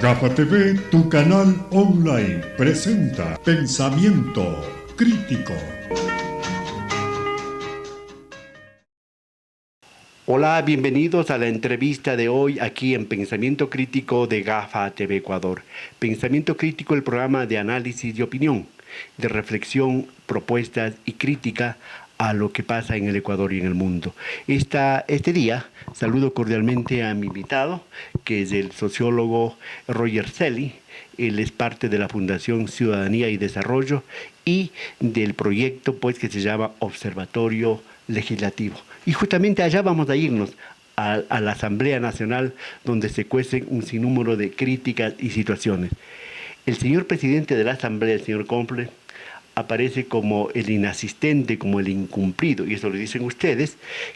Gafa TV, tu canal online, presenta Pensamiento Crítico. Hola, bienvenidos a la entrevista de hoy aquí en Pensamiento Crítico de Gafa TV Ecuador. Pensamiento Crítico, el programa de análisis y opinión, de reflexión, propuestas y crítica a lo que pasa en el Ecuador y en el mundo. Este día saludo cordialmente a mi invitado, que es el sociólogo Roger Celi. Él es parte de la Fundación Ciudadanía y Desarrollo y del proyecto que se llama Observatorio Legislativo. Y justamente allá vamos a irnos a la Asamblea Nacional, donde se cuecen un sinnúmero de críticas y situaciones. El señor presidente de la Asamblea, el señor Comple, aparece como el inasistente, como el incumplido, y eso lo dicen ustedes,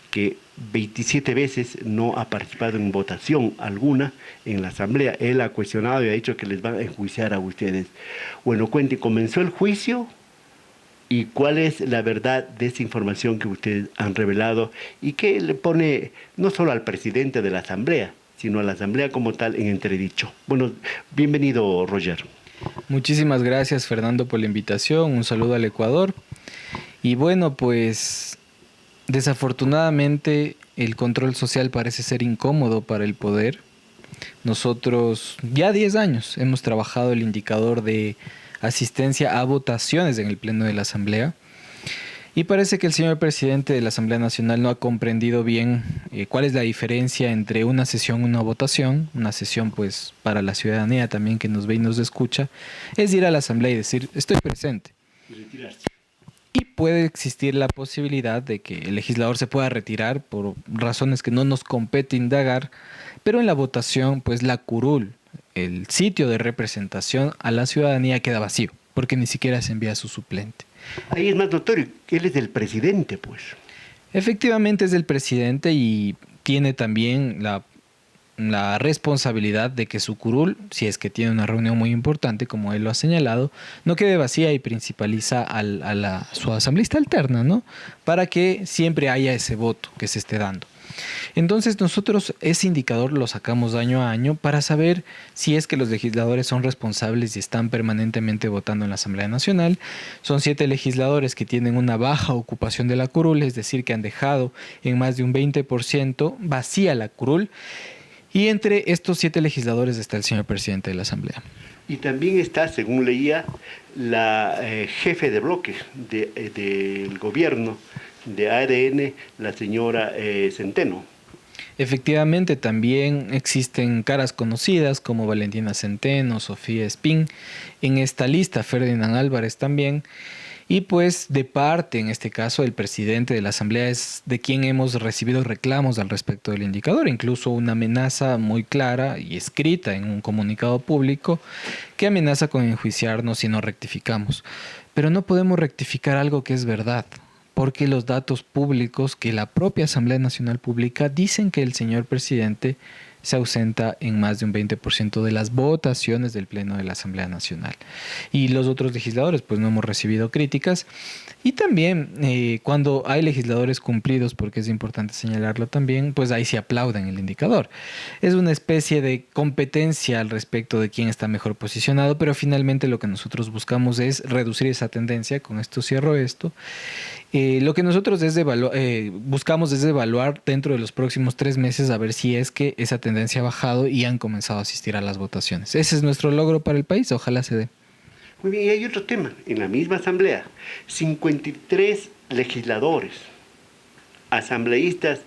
que 27 veces no ha participado en votación alguna en la Asamblea. Él ha cuestionado y ha dicho que les van a enjuiciar a ustedes. Bueno, cuente, ¿comenzó el juicio? ¿Y cuál es la verdad de esa información que ustedes han revelado y que le pone no solo al presidente de la Asamblea, sino a la Asamblea como tal en entredicho? Bueno, bienvenido, Roger. Muchísimas gracias, Fernando, por la invitación. Un saludo al Ecuador. Y bueno, pues desafortunadamente el control social parece ser incómodo para el poder. Nosotros ya 10 años hemos trabajado el indicador de asistencia a votaciones en el Pleno de la Asamblea. Y parece que el señor presidente de la Asamblea Nacional no ha comprendido bien cuál es la diferencia entre una sesión y una votación. Una sesión, pues, para la ciudadanía también que nos ve y nos escucha, es ir a la Asamblea y decir, estoy presente. Y retirarse. Y puede existir la posibilidad de que el legislador se pueda retirar por razones que no nos compete indagar, pero en la votación, pues, la curul, el sitio de representación a la ciudadanía queda vacío, porque ni siquiera se envía a su suplente. Ahí es más notorio, él es el presidente, pues. Efectivamente es el presidente y tiene también la responsabilidad de que su curul, si es que tiene una reunión muy importante, como él lo ha señalado, no quede vacía y principaliza a su asambleísta alterna, ¿no? Para que siempre haya ese voto que se esté dando. Entonces nosotros ese indicador lo sacamos año a año para saber si es que los legisladores son responsables y están permanentemente votando en la Asamblea Nacional. Son 7 legisladores que tienen una baja ocupación de la curul, es decir, que han dejado en más de un 20% vacía la curul. Y entre estos 7 legisladores está el señor presidente de la Asamblea. Y también está, según leía, la jefe de bloque del gobierno de ARN, la señora Centeno. Efectivamente, también existen caras conocidas como Valentina Centeno, Sofía Espín. En esta lista, Ferdinand Álvarez también. Y pues de parte, en este caso, el presidente de la Asamblea es de quien hemos recibido reclamos al respecto del indicador, incluso una amenaza muy clara y escrita en un comunicado público que amenaza con enjuiciarnos si no rectificamos. Pero no podemos rectificar algo que es verdad, porque los datos públicos que la propia Asamblea Nacional publica dicen que el señor presidente se ausenta en más de un 20% de las votaciones del Pleno de la Asamblea Nacional. Y los otros legisladores, pues no hemos recibido críticas. Y también cuando hay legisladores cumplidos, porque es importante señalarlo también, pues ahí se aplauden el indicador. Es una especie de competencia al respecto de quién está mejor posicionado, pero finalmente lo que nosotros buscamos es reducir esa tendencia. Con esto cierro esto. Lo que nosotros buscamos es evaluar dentro de los próximos 3 meses a ver si es que esa tendencia ha bajado y han comenzado a asistir a las votaciones. Ese es nuestro logro para el país, ojalá se dé. Muy bien, y hay otro tema. En la misma asamblea, 53 legisladores, asambleístas,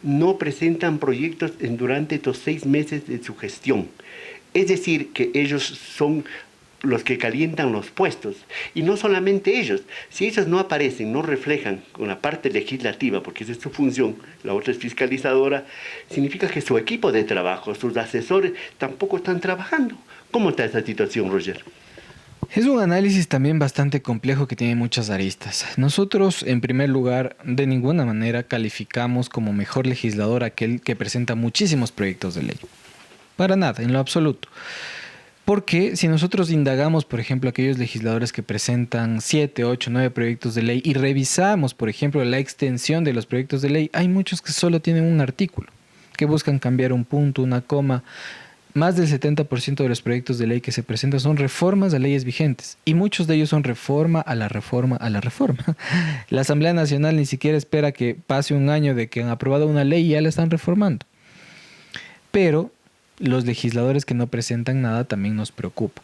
no presentan proyectos durante estos 6 meses de su gestión. Es decir, que ellos son los que calientan los puestos. Y no solamente ellos. Si ellos no aparecen, no reflejan con la parte legislativa, porque esa es su función, la otra es fiscalizadora, significa que su equipo de trabajo, sus asesores, tampoco están trabajando. ¿Cómo está esa situación, Roger? Es un análisis también bastante complejo que tiene muchas aristas. Nosotros, en primer lugar, de ninguna manera calificamos como mejor legislador aquel que presenta muchísimos proyectos de ley. Para nada, en lo absoluto. Porque si nosotros indagamos, por ejemplo, aquellos legisladores que presentan 7, 8, 9 proyectos de ley y revisamos, por ejemplo, la extensión de los proyectos de ley, hay muchos que solo tienen un artículo, que buscan cambiar un punto, una coma. más del 70% de los proyectos de ley que se presentan son reformas a leyes vigentes y muchos de ellos son reforma a la reforma a la reforma. La Asamblea Nacional ni siquiera espera que pase un año de que han aprobado una ley y ya la están reformando. Pero los legisladores que no presentan nada también nos preocupa.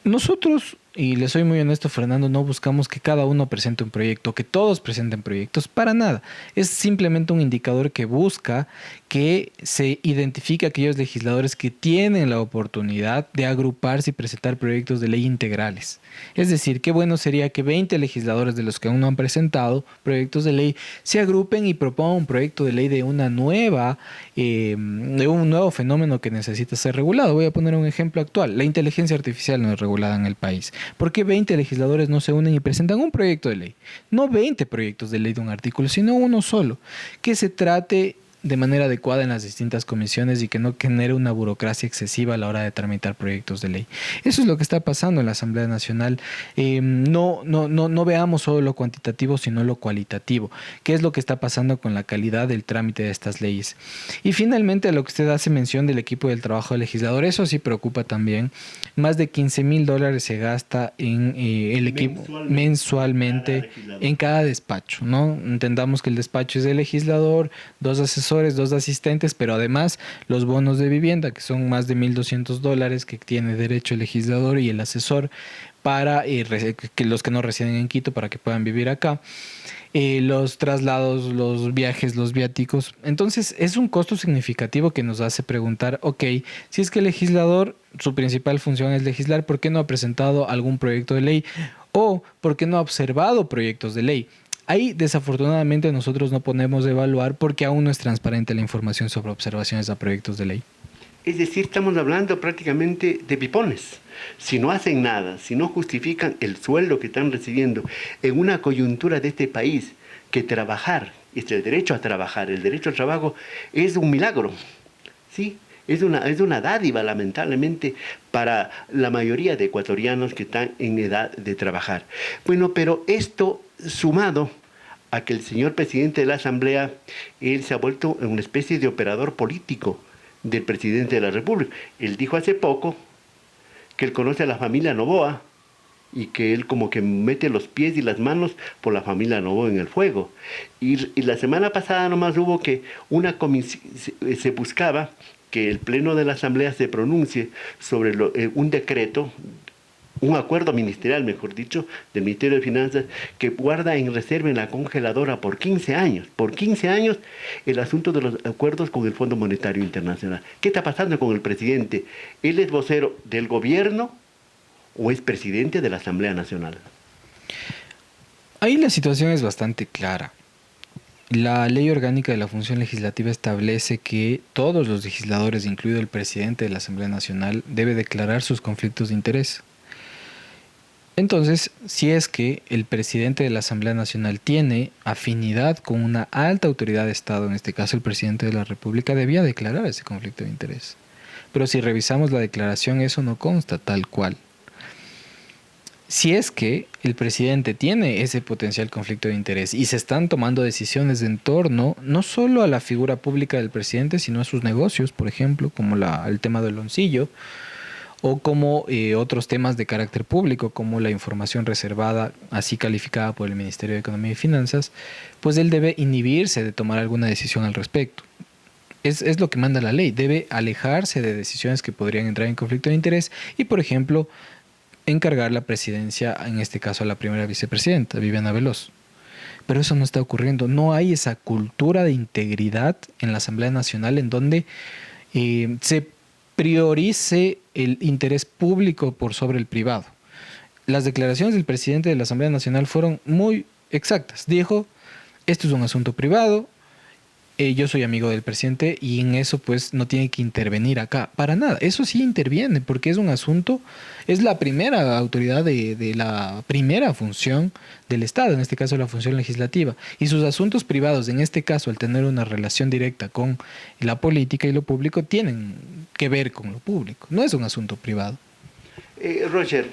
Nosotros, y le soy muy honesto, Fernando, no buscamos que cada uno presente un proyecto, que todos presenten proyectos, para nada. Es simplemente un indicador que busca que se identifique a aquellos legisladores que tienen la oportunidad de agruparse y presentar proyectos de ley integrales. Es decir, qué bueno sería que 20 legisladores de los que aún no han presentado proyectos de ley se agrupen y propongan un proyecto de ley de una nueva, de un nuevo fenómeno que necesita ser regulado. Voy a poner un ejemplo actual. La inteligencia artificial no es regulada en el país. ¿Por qué 20 legisladores no se unen y presentan un proyecto de ley? No 20 proyectos de ley de un artículo, sino uno solo, que se trate de manera adecuada en las distintas comisiones y que no genere una burocracia excesiva a la hora de tramitar proyectos de ley. Eso es lo que está pasando en la Asamblea Nacional. No veamos solo lo cuantitativo, sino lo cualitativo. ¿Qué es lo que está pasando con la calidad del trámite de estas leyes? Y finalmente, a lo que usted hace mención del equipo del trabajo del legislador, eso sí preocupa también. Más de $15,000 se gasta en el equipo mensualmente en cada despacho, ¿no? Entendamos que el despacho es del legislador, 2 asesores, 2 asistentes, pero además los bonos de vivienda, que son más de $1,200 que tiene derecho el legislador y el asesor para que los que no residen en Quito para que puedan vivir acá. Los traslados, los viajes, los viáticos. Entonces es un costo significativo que nos hace preguntar, ok, si es que el legislador, su principal función es legislar, ¿por qué no ha presentado algún proyecto de ley? O ¿por qué no ha observado proyectos de ley? Ahí desafortunadamente nosotros no podemos evaluar porque aún no es transparente la información sobre observaciones a proyectos de ley. Es decir, estamos hablando prácticamente de pipones. Si no hacen nada, si no justifican el sueldo que están recibiendo en una coyuntura de este país, que trabajar, el derecho a trabajar, el derecho al trabajo es un milagro, ¿sí? Es una dádiva, lamentablemente, para la mayoría de ecuatorianos que están en edad de trabajar. Bueno, pero esto sumado a que el señor presidente de la Asamblea, él se ha vuelto una especie de operador político del presidente de la República. Él dijo hace poco que él conoce a la familia Noboa y que él como que mete los pies y las manos por la familia Noboa en el fuego. Y la semana pasada nomás hubo que una comisión, se buscaba que el Pleno de la Asamblea se pronuncie sobre un decreto, un acuerdo ministerial, mejor dicho, del Ministerio de Finanzas, que guarda en reserva en la congeladora por 15 años. Por 15 años el asunto de los acuerdos con el Fondo Monetario Internacional. ¿Qué está pasando con el presidente? ¿Él es vocero del gobierno o es presidente de la Asamblea Nacional? Ahí la situación es bastante clara. La Ley Orgánica de la Función Legislativa establece que todos los legisladores, incluido el presidente de la Asamblea Nacional, debe declarar sus conflictos de interés. Entonces, si es que el presidente de la Asamblea Nacional tiene afinidad con una alta autoridad de Estado, en este caso el presidente de la República, debía declarar ese conflicto de interés. Pero si revisamos la declaración, eso no consta tal cual. Si es que el presidente tiene ese potencial conflicto de interés y se están tomando decisiones en torno no solo a la figura pública del presidente, sino a sus negocios, por ejemplo, como el tema del Loncillo, o como otros temas de carácter público, como la información reservada, así calificada por el Ministerio de Economía y Finanzas, pues él debe inhibirse de tomar alguna decisión al respecto. Es lo que manda la ley, debe alejarse de decisiones que podrían entrar en conflicto de interés y, por ejemplo, encargar la presidencia, en este caso a la primera vicepresidenta, Viviana Veloz. Pero eso no está ocurriendo, no hay esa cultura de integridad en la Asamblea Nacional en donde se priorice el interés público por sobre el privado. Las declaraciones del presidente de la Asamblea Nacional fueron muy exactas. Dijo, esto es un asunto privado, yo soy amigo del presidente y en eso pues no tiene que intervenir acá, para nada. Eso sí interviene porque es un asunto, es la primera autoridad de la primera función del Estado, en este caso la función legislativa. Y sus asuntos privados, en este caso al tener una relación directa con la política y lo público, tienen que ver con lo público, no es un asunto privado. Roger,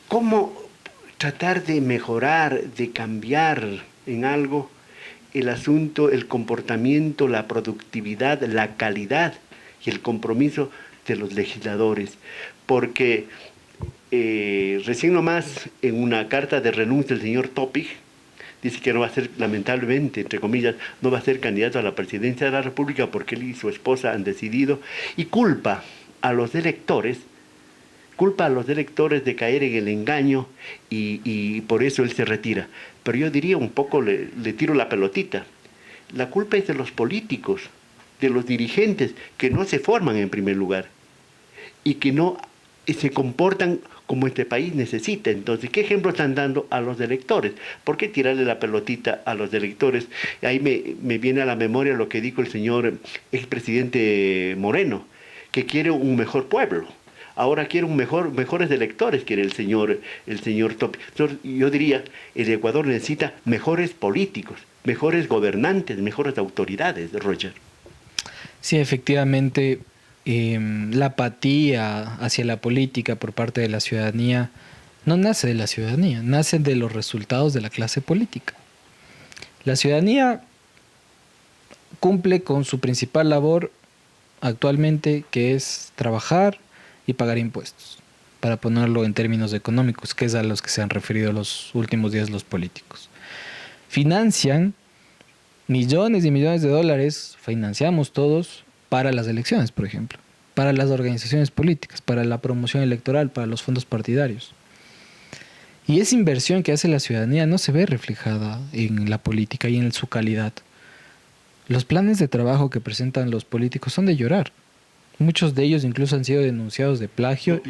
¿cómo tratar de mejorar, de cambiar en algo el asunto, el comportamiento, la productividad, la calidad y el compromiso de los legisladores, porque recién nomás en una carta de renuncia el señor Topic dice que no va a ser, lamentablemente, entre comillas, no va a ser candidato a la presidencia de la República porque él y su esposa han decidido, y a los electores, culpa a los electores de caer en el engaño y por eso él se retira. Pero yo diría un poco, le tiro la pelotita. La culpa es de los políticos, de los dirigentes, que no se forman en primer lugar y que no se comportan como este país necesita. Entonces, ¿qué ejemplo están dando a los electores? ¿Por qué tirarle la pelotita a los electores? Ahí me viene a la memoria lo que dijo el señor expresidente Moreno, que quiere un mejor pueblo. Ahora quiere mejores electores, quiere el señor Top. Entonces, yo diría, el Ecuador necesita mejores políticos, mejores gobernantes, mejores autoridades, Roger. Sí, efectivamente, la apatía hacia la política por parte de la ciudadanía no nace de la ciudadanía, nace de los resultados de la clase política. La ciudadanía cumple con su principal labor actualmente, que es trabajar y pagar impuestos, para ponerlo en términos económicos, que es a los que se han referido los últimos días los políticos. Financian millones y millones de dólares, financiamos todos para las elecciones, por ejemplo, para las organizaciones políticas, para la promoción electoral, para los fondos partidarios. Y esa inversión que hace la ciudadanía no se ve reflejada en la política y en su calidad. Los planes de trabajo que presentan los políticos son de llorar. Muchos de ellos incluso han sido denunciados de plagio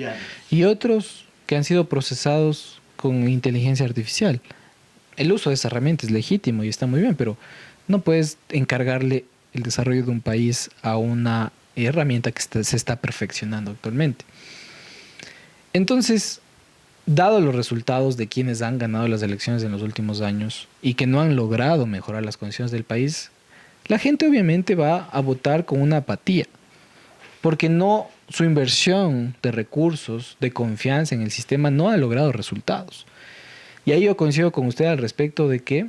y otros que han sido procesados con inteligencia artificial. El uso de esa herramienta es legítimo y está muy bien, pero no puedes encargarle el desarrollo de un país a una herramienta que se está perfeccionando actualmente. Entonces, dado los resultados de quienes han ganado las elecciones en los últimos años y que no han logrado mejorar las condiciones del país, la gente obviamente va a votar con una apatía, porque su inversión de recursos, de confianza en el sistema no ha logrado resultados. Y ahí yo coincido con usted al respecto de que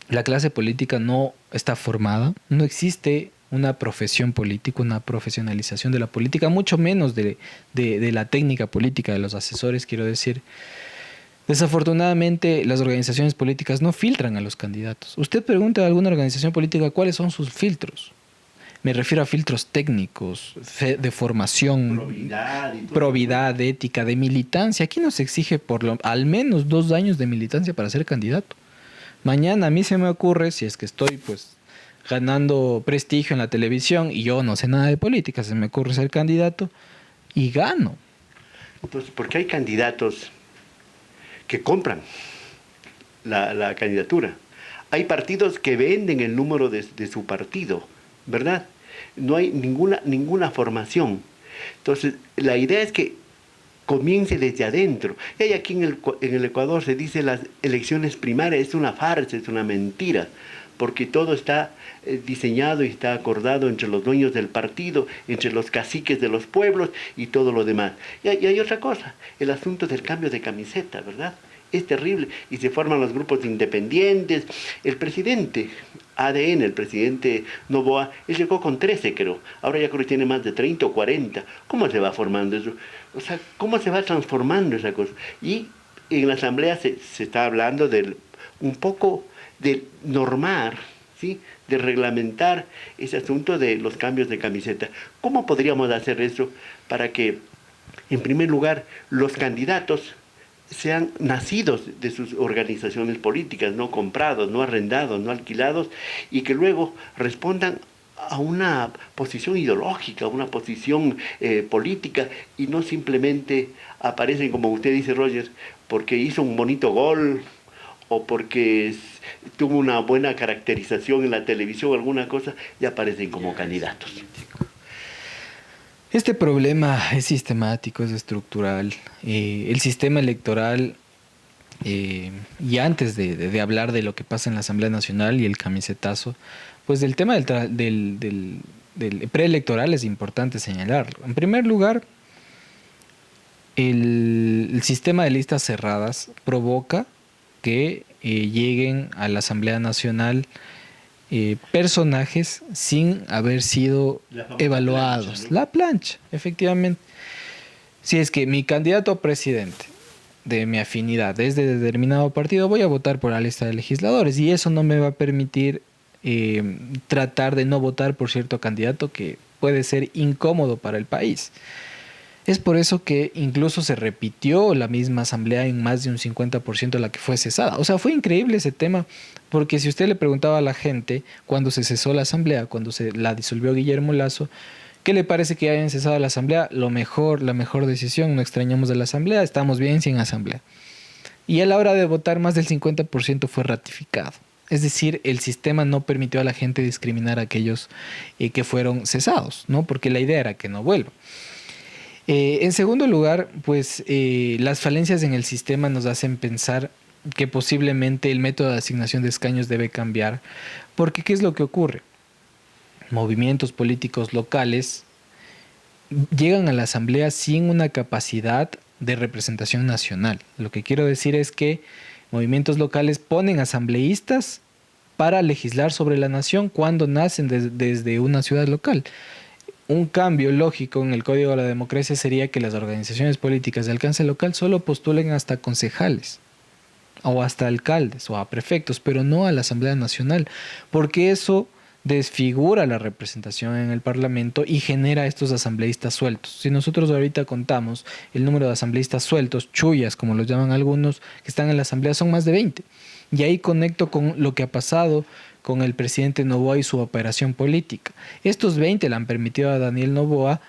la clase política no está formada, no existe una profesión política, una profesionalización de la política, mucho menos de la técnica política, de los asesores, quiero decir. Desafortunadamente, las organizaciones políticas no filtran a los candidatos. Usted pregunta a alguna organización política cuáles son sus filtros. Me refiero a filtros técnicos, de formación, probidad, ética, de militancia. Aquí nos exige al menos 2 años de militancia para ser candidato. Mañana a mí se me ocurre, si es que estoy ganando prestigio en la televisión y yo no sé nada de política, se me ocurre ser candidato y gano. Entonces, ¿por qué hay candidatos que compran la candidatura? Hay partidos que venden el número de su partido, ¿verdad? No hay ninguna formación. Entonces, la idea es que comience desde adentro. Y aquí en el Ecuador se dice las elecciones primarias, es una farsa, es una mentira, porque todo está diseñado y está acordado entre los dueños del partido, entre los caciques de los pueblos y todo lo demás. Y hay otra cosa, el asunto del cambio de camiseta, ¿verdad? Es terrible y se forman los grupos independientes. El presidente ADN, el presidente Noboa, él llegó con 13, creo. Ahora ya creo que tiene más de 30 o 40. ¿Cómo se va formando eso? O sea, ¿cómo se va transformando esa cosa? Y en la asamblea se está hablando un poco de normar, ¿sí? De reglamentar ese asunto de los cambios de camiseta. ¿Cómo podríamos hacer eso para que, en primer lugar, los candidatos sean nacidos de sus organizaciones políticas, no comprados, no arrendados, no alquilados, y que luego respondan a una posición ideológica, a una posición política, y no simplemente aparecen, como usted dice, Roger, porque hizo un bonito gol, o porque tuvo una buena caracterización en la televisión, alguna cosa, y aparecen como candidatos. Este problema es sistemático, es estructural. El sistema electoral, y antes de hablar de lo que pasa en la Asamblea Nacional y el camisetazo, pues el tema del preelectoral es importante señalarlo. En primer lugar, el sistema de listas cerradas provoca que lleguen a la Asamblea Nacional personajes sin haber sido La famosa evaluados. plancha, ¿no? La plancha, efectivamente. Si es que mi candidato a presidente de mi afinidad es de determinado partido, voy a votar por la lista de legisladores y eso no me va a permitir tratar de no votar por cierto candidato que puede ser incómodo para el país. Es por eso que incluso se repitió la misma asamblea en más de un 50% de la que fue cesada. O sea, fue increíble ese tema, porque si usted le preguntaba a la gente cuando se cesó la asamblea, cuando se la disolvió Guillermo Lasso, ¿qué le parece que hayan cesado la asamblea? La mejor decisión, no extrañamos de la asamblea, estamos bien sin asamblea. Y a la hora de votar, más del 50% fue ratificado. Es decir, el sistema no permitió a la gente discriminar a aquellos que fueron cesados, ¿no? Porque la idea era que no vuelvan. En segundo lugar, pues las falencias en el sistema nos hacen pensar que posiblemente el método de asignación de escaños debe cambiar, porque ¿qué es lo que ocurre? Movimientos políticos locales llegan a la asamblea sin una capacidad de representación nacional. Lo que quiero decir es que movimientos locales ponen asambleístas para legislar sobre la nación cuando nacen desde una ciudad local. Un cambio lógico en el Código de la Democracia sería que las organizaciones políticas de alcance local solo postulen hasta concejales o hasta alcaldes o a prefectos, pero no a la Asamblea Nacional, porque eso desfigura la representación en el Parlamento y genera estos asambleístas sueltos. Si nosotros ahorita contamos el número de asambleístas sueltos, chullas como los llaman algunos, que están en la Asamblea, son más de 20. Y ahí conecto con lo que ha pasado con el presidente Noboa y su operación política. Estos 20 le han permitido a Daniel Noboa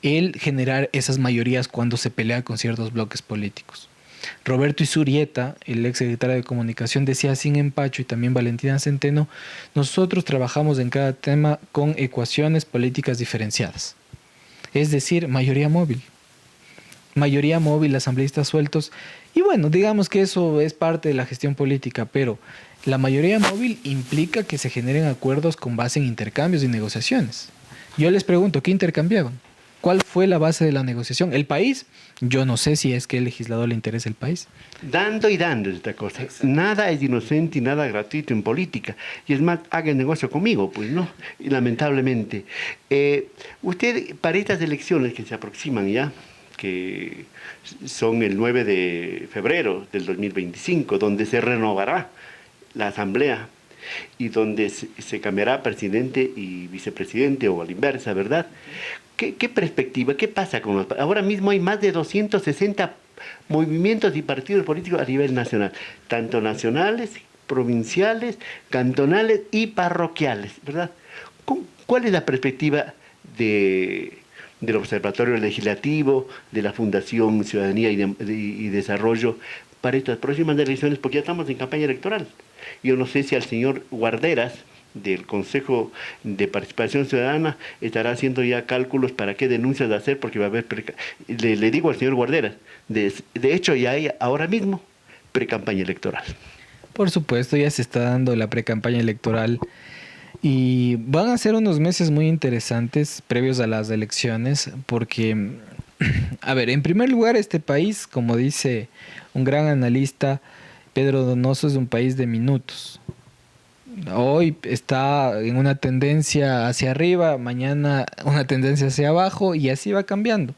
el generar esas mayorías cuando se pelea con ciertos bloques políticos. Roberto Izurieta, el ex secretario de Comunicación, decía sin empacho, y también Valentina Centeno, nosotros trabajamos en cada tema con ecuaciones políticas diferenciadas. Es decir, mayoría móvil, asambleístas sueltos. Y bueno, digamos que eso es parte de la gestión política, pero la mayoría móvil implica que se generen acuerdos con base en intercambios y negociaciones. Yo les pregunto, ¿qué intercambiaban? ¿Cuál fue la base de la negociación? ¿El país? Yo no sé si es que al legislador le interesa el país. Dando y dando esta cosa. Exacto. Nada es inocente y nada gratuito en política. Y es más, haga el negocio conmigo, pues, ¿no? Y lamentablemente. Usted, para estas elecciones que se aproximan ya, que son el 9 de febrero del 2025, donde se renovará la Asamblea y donde se cambiará presidente y vicepresidente o a la inversa, ¿verdad? ¿Qué perspectiva? ¿Qué pasa con los... Ahora mismo hay más de 260 movimientos y partidos políticos a nivel nacional, tanto nacionales, provinciales, cantonales y parroquiales, ¿verdad? ¿Cuál es la perspectiva del Observatorio Legislativo, de la Fundación Ciudadanía y Desarrollo para estas próximas elecciones? Porque ya estamos en campaña electoral. Yo no sé si al señor Guarderas, del Consejo de Participación Ciudadana, estará haciendo ya cálculos para qué denuncias hacer, porque va a haber, le digo al señor Guarderas, de hecho ya hay ahora mismo precampaña electoral. Por supuesto, ya se está dando la precampaña electoral y van a ser unos meses muy interesantes previos a las elecciones, porque, a ver, en primer lugar, este país, como dice un gran analista, Pedro Donoso, es un país de minutos. Hoy está en una tendencia hacia arriba, mañana una tendencia hacia abajo y así va cambiando.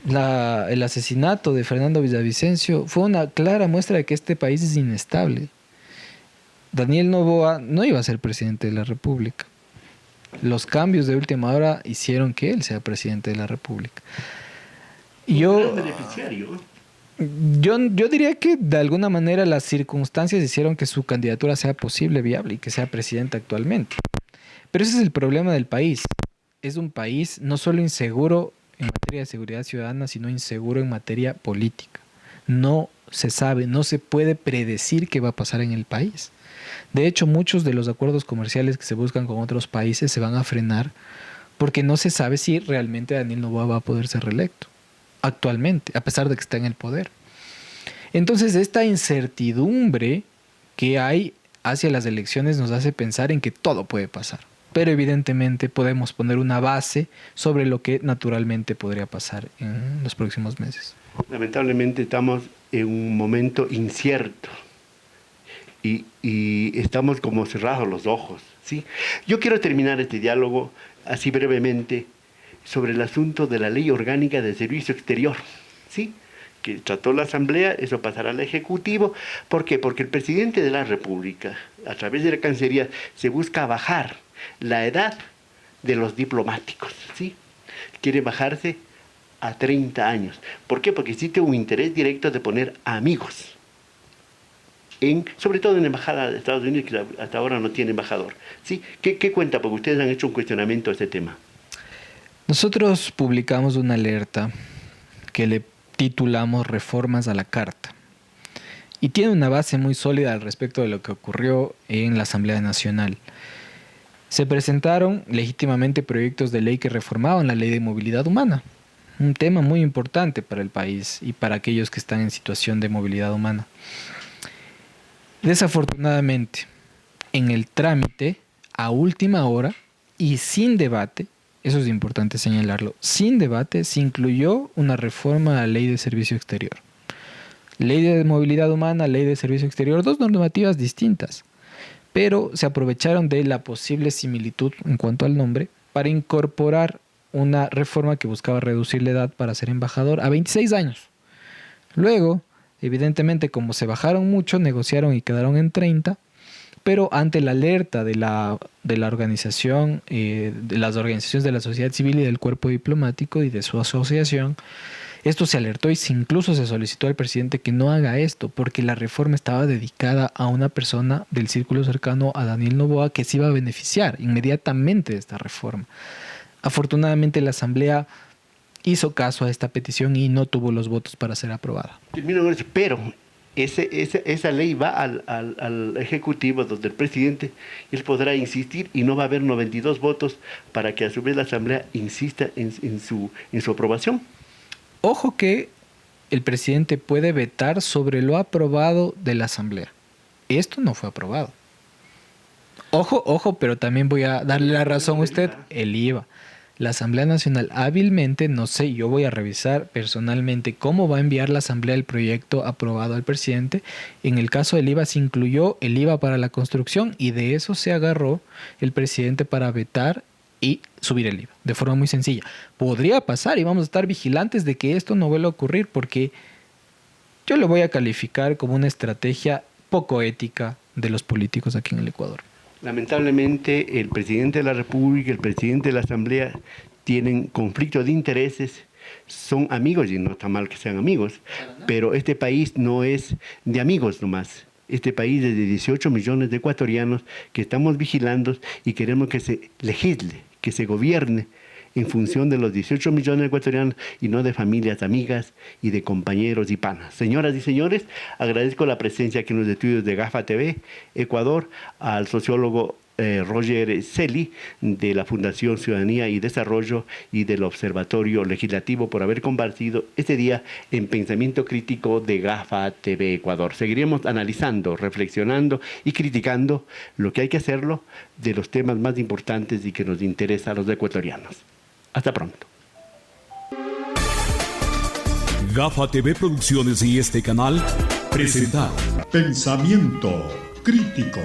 El asesinato de Fernando Villavicencio fue una clara muestra de que este país es inestable. Daniel Noboa no iba a ser presidente de la República. Los cambios de última hora hicieron que él sea presidente de la República. Un beneficiario. Yo diría que de alguna manera las circunstancias hicieron que su candidatura sea posible, viable y que sea presidente actualmente. Pero ese es el problema del país. Es un país no solo inseguro en materia de seguridad ciudadana, sino inseguro en materia política. No se sabe, no se puede predecir qué va a pasar en el país. De hecho, muchos de los acuerdos comerciales que se buscan con otros países se van a frenar porque no se sabe si realmente Daniel Noboa va a poder ser reelecto actualmente, a pesar de que está en el poder. Entonces, esta incertidumbre que hay hacia las elecciones nos hace pensar en que todo puede pasar. Pero evidentemente podemos poner una base sobre lo que naturalmente podría pasar en los próximos meses. Lamentablemente estamos en un momento incierto y estamos como cerrados los ojos, ¿sí? Yo quiero terminar este diálogo así brevemente sobre el asunto de la Ley Orgánica de Servicio Exterior, ¿sí? Que trató la Asamblea, eso pasará al Ejecutivo. ¿Por qué? Porque el presidente de la República, a través de la Cancillería, se busca bajar la edad de los diplomáticos, ¿sí? Quiere bajarse a 30 años. ¿Por qué? Porque existe un interés directo de poner amigos, sobre todo en la Embajada de Estados Unidos, que hasta ahora no tiene embajador, ¿sí? ¿Qué cuenta? Porque ustedes han hecho un cuestionamiento a este tema. Nosotros publicamos una alerta que le titulamos Reformas a la Carta. Y tiene una base muy sólida al respecto de lo que ocurrió en la Asamblea Nacional. Se presentaron legítimamente proyectos de ley que reformaban la Ley de Movilidad Humana, un tema muy importante para el país y para aquellos que están en situación de movilidad humana. Desafortunadamente, en el trámite, a última hora y sin debate, eso es importante señalarlo, sin debate se incluyó una reforma a la Ley de Servicio Exterior. Ley de Movilidad Humana, Ley de Servicio Exterior, dos normativas distintas, pero se aprovecharon de la posible similitud en cuanto al nombre para incorporar una reforma que buscaba reducir la edad para ser embajador a 26 años. Luego, evidentemente, como se bajaron mucho, negociaron y quedaron en 30, pero ante la alerta de la organización, de las organizaciones de la sociedad civil y del cuerpo diplomático y de su asociación, esto se alertó y incluso se solicitó al presidente que no haga esto, porque la reforma estaba dedicada a una persona del círculo cercano a Daniel Noboa que se iba a beneficiar inmediatamente de esta reforma. Afortunadamente la Asamblea hizo caso a esta petición y no tuvo los votos para ser aprobada. Pero esa ley va al Ejecutivo, donde el presidente, él podrá insistir y no va a haber 92 votos para que a su vez la Asamblea insista en su aprobación. Ojo que el presidente puede vetar sobre lo aprobado de la Asamblea. Esto no fue aprobado. Ojo, pero también voy a darle la razón a usted, el IVA. La Asamblea Nacional hábilmente, no sé, yo voy a revisar personalmente cómo va a enviar la Asamblea el proyecto aprobado al presidente. En el caso del IVA se incluyó el IVA para la construcción y de eso se agarró el presidente para vetar y subir el IVA, de forma muy sencilla. Podría pasar y vamos a estar vigilantes de que esto no vuelva a ocurrir porque yo lo voy a calificar como una estrategia poco ética de los políticos aquí en el Ecuador. Lamentablemente, el presidente de la República y el presidente de la Asamblea tienen conflicto de intereses, son amigos, y no está mal que sean amigos, pero este país no es de amigos nomás. Este país es de 18 millones de ecuatorianos que estamos vigilando y queremos que se legisle, que se gobierne en función de los 18 millones de ecuatorianos y no de familias amigas y de compañeros y panas. Señoras y señores, agradezco la presencia aquí en los estudios de GAFA TV Ecuador al sociólogo Roger Celi de la Fundación Ciudadanía y Desarrollo y del Observatorio Legislativo por haber compartido este día en Pensamiento Crítico de GAFA TV Ecuador. Seguiremos analizando, reflexionando y criticando lo que hay que hacerlo de los temas más importantes y que nos interesa a los ecuatorianos. Hasta pronto. GAFA TV Producciones y este canal presentaron Pensamiento Crítico.